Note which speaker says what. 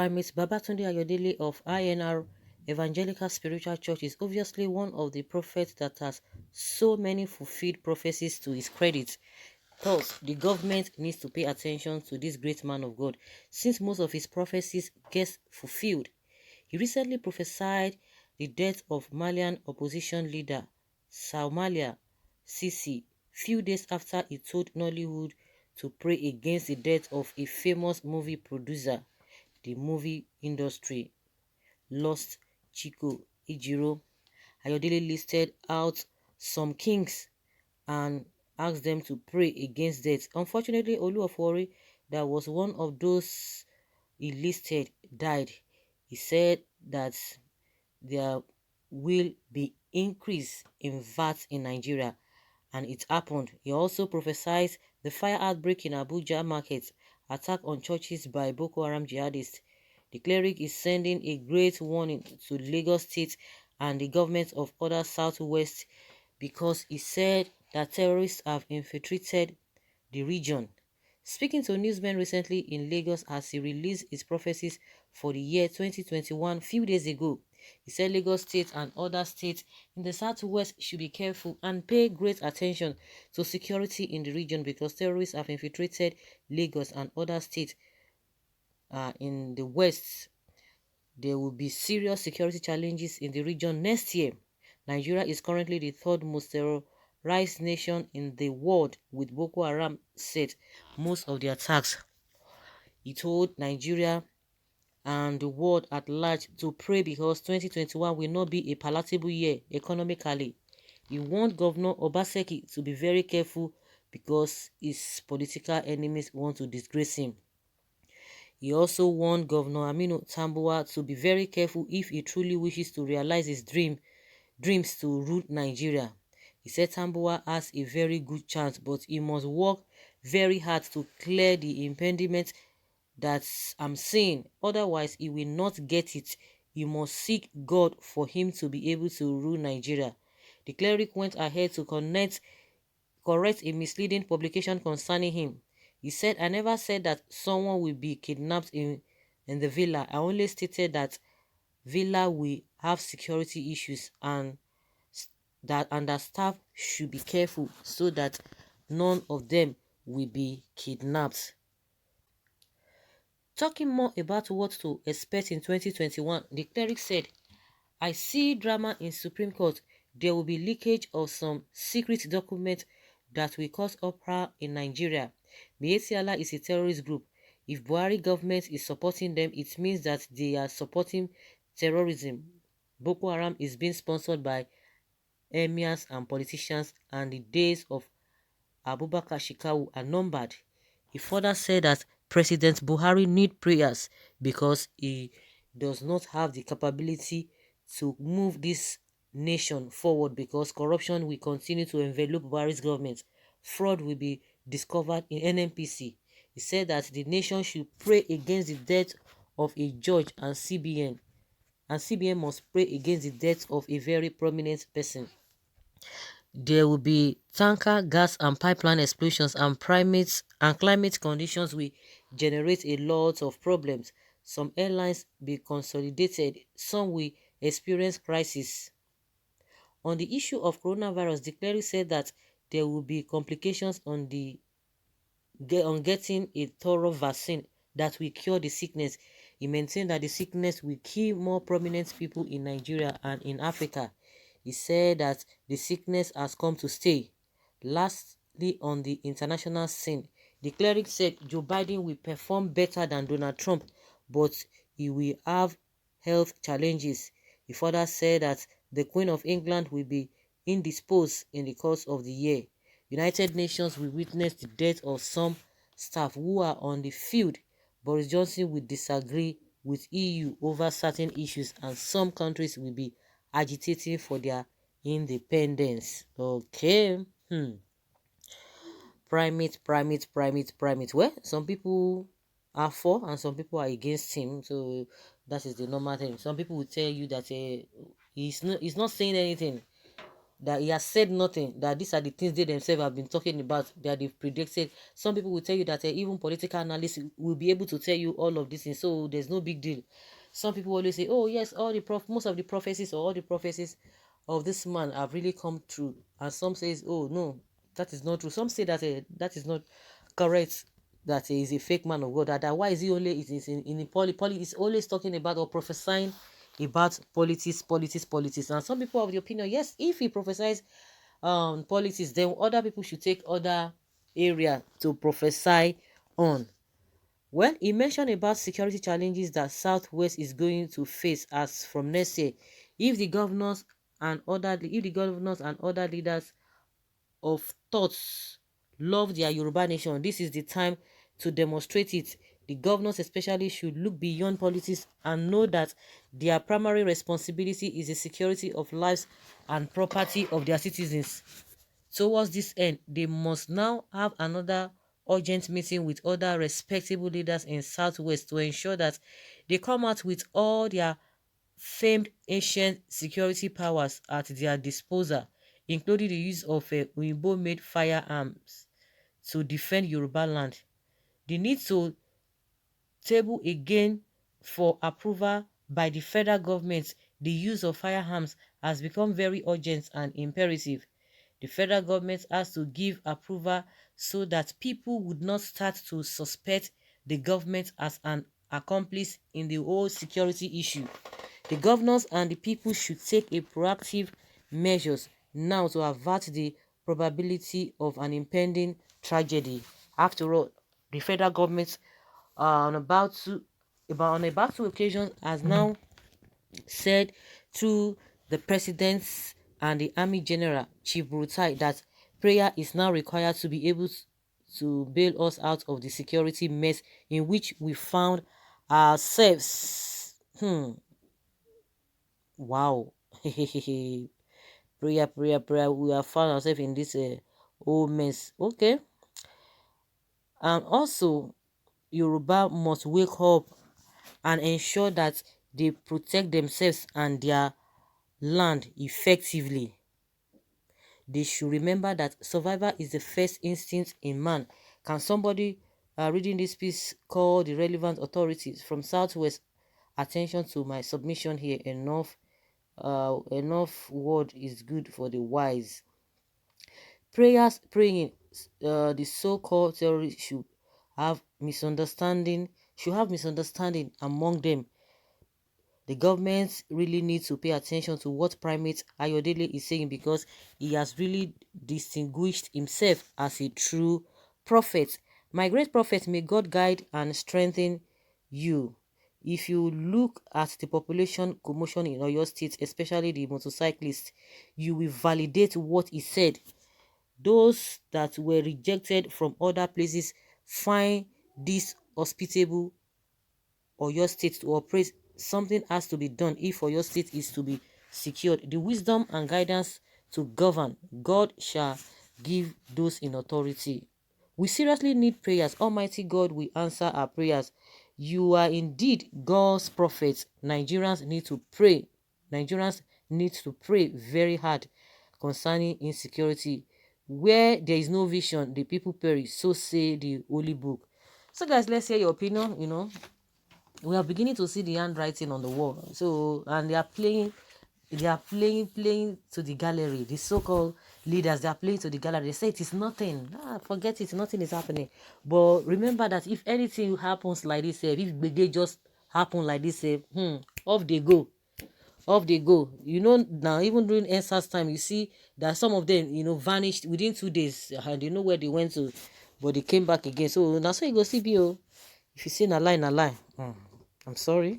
Speaker 1: Primate Babatunde Ayodele of INR Evangelical Spiritual Church is obviously one of the prophets that has so many fulfilled prophecies to his credit. Thus, the government needs to pay attention to this great man of God, since most of his prophecies get fulfilled. He recently prophesied the death of Malian opposition leader Southw Sisi few days after he told Nollywood to pray against the death of a famous movie producer. The movie industry lost Chico Ejiro. Ayodele listed out some kings and asked them to pray against death. Unfortunately, Olu of Warri, that was one of those he listed, died. He said that there will be increase in VAT in Nigeria, and it happened. He also prophesied the fire outbreak in Abuja market, attack on churches by Boko Haram jihadists. The cleric is sending a great warning to Lagos State and the government of other Southwest, because he said that terrorists have infiltrated the region. Speaking to newsmen recently in Lagos as he released his prophecies for the year 2021 few days ago, he said Lagos State and other states in the Southwest should be careful and pay great attention to security in the region, because terrorists have infiltrated Lagos and other states in the West. There will be serious security challenges in the region next year. Nigeria is currently the third most terrorized nation in the world, with Boko Haram set most of the attacks. He told Nigeria and the world at large to pray, because 2021 will not be a palatable year economically. He warned Governor Obaseki to be very careful because his political enemies want to disgrace him. He also warned Governor Aminu Tambuwa to be very careful if he truly wishes to realize his dreams to rule Nigeria. He said Tambuwa has a very good chance, but he must work very hard to clear the impediment that I'm seeing. Otherwise, he will not get it. He must seek God for him to be able to rule Nigeria. The cleric went ahead to correct a misleading publication concerning him. He said, I never said that someone will be kidnapped in the villa. I only stated that villa will have security issues, and that staff should be careful so that none of them will be kidnapped. Talking more about what to expect in 2021, the cleric said, I see drama in Supreme Court. There will be leakage of some secret documents that will cause uproar in Nigeria. Miyetti is a terrorist group. If Buhari government is supporting them, it means that they are supporting terrorism. Boko Haram is being sponsored by emirs and politicians, and the days of Abubakar Shekau are numbered. He further said that President Buhari needs prayers because he does not have the capability to move this nation forward, because corruption will continue to envelop Buhari's government. Fraud will be discovered in NNPC. He said that the nation should pray against the death of a judge and CBN must pray against the death of a very prominent person. There will be tanker, gas and pipeline explosions, and climate conditions will generate a lot of problems. Some airlines be consolidated, some will experience crisis. On the issue of coronavirus, the cleric said that there will be complications on getting a thorough vaccine that will cure the sickness. He maintained that the sickness will kill more prominent people in Nigeria and in Africa. He said that the sickness has come to stay. Lastly, on the international scene, the cleric said Joe Biden will perform better than Donald Trump, but he will have health challenges. He further said that the Queen of England will be indisposed in the course of the year. United Nations will witness the death of some staff who are on the field. Boris Johnson will disagree with EU over certain issues, and some countries will be agitating for their independence. Okay. Primate. Well, some people are for and some people are against him. So that is the normal thing. Some people will tell you that he's not saying anything. that he has said nothing, that these are the things they themselves have been talking about, that they've predicted. Some people will tell you that even political analysts will be able to tell you all of this things, so there's no big deal. Some people always say, oh yes, most of the prophecies, or all the prophecies of this man have really come true, and some says, oh no, that is not true. Some say that that is not correct, that he is a fake man of God. That why is he only is in is always talking about or prophesying about politics. And some people have the opinion, yes, if he prophesies politics, then other people should take other area to prophesy on. Well, he mentioned about security challenges that Southwest is going to face as from next year, if the governors and other leaders of thoughts love their Yoruba nation, this is the time to demonstrate it. The governors especially should look beyond politics and know that their primary responsibility is the security of lives and property of their citizens. Towards this end, they must now have another urgent meeting with other respectable leaders in Southwest to ensure that they come out with all their famed ancient security powers at their disposal, including the use of Oyinbo-made firearms to defend Yoruba land. They need to table again for approval by the federal government. The use of firearms has become very urgent and imperative. The federal government has to give approval so that people would not start to suspect the government as an accomplice in the whole security issue. The governors and the people should take a proactive measures now to avert the probability of an impending tragedy. After all, the federal government on about two occasions has now said through the presidents and the army general Chief Brutai that prayer is now required to be able to bail us out of the security mess in which we found ourselves. Wow. prayer, we have found ourselves in this whole mess. Okay. And also, Yoruba must wake up and ensure that they protect themselves and their land effectively. They should remember that survival is the first instinct in man. Can somebody reading this piece call the relevant authorities from Southwest attention to my submission here? Enough word is good for the wise. Praying the so-called terrorists have misunderstanding among them. The government really needs to pay attention to what Primate Ayodele is saying, because he has really distinguished himself as a true prophet. My great prophet, may God guide and strengthen you. If you look at the population commotion in Oyo State, especially the motorcyclists, you will validate what he said. Those that were rejected from other places find this hospitable Oyo State to operate. Something has to be done if Oyo State is to be secured. The wisdom and guidance to govern, God shall give those in authority. We seriously need prayers. Almighty God will answer our prayers. You are indeed God's prophet. Nigerians need to pray. Nigerians need to pray very hard concerning insecurity. Where there is no vision, the people perish. So say the Holy Book. So guys, let's hear your opinion. We are beginning to see the handwriting on the wall. So, and they are playing to the gallery. The so-called leaders, they are playing to the gallery. They say it is nothing. Forget it, nothing is happening. But remember that if anything happens like this, if they just happen like this, off they go. Now even during NSAS time, you see that some of them, vanished within 2 days, and they know where they went to, but they came back again. So now, so you go see, if you say na lie, I'm sorry.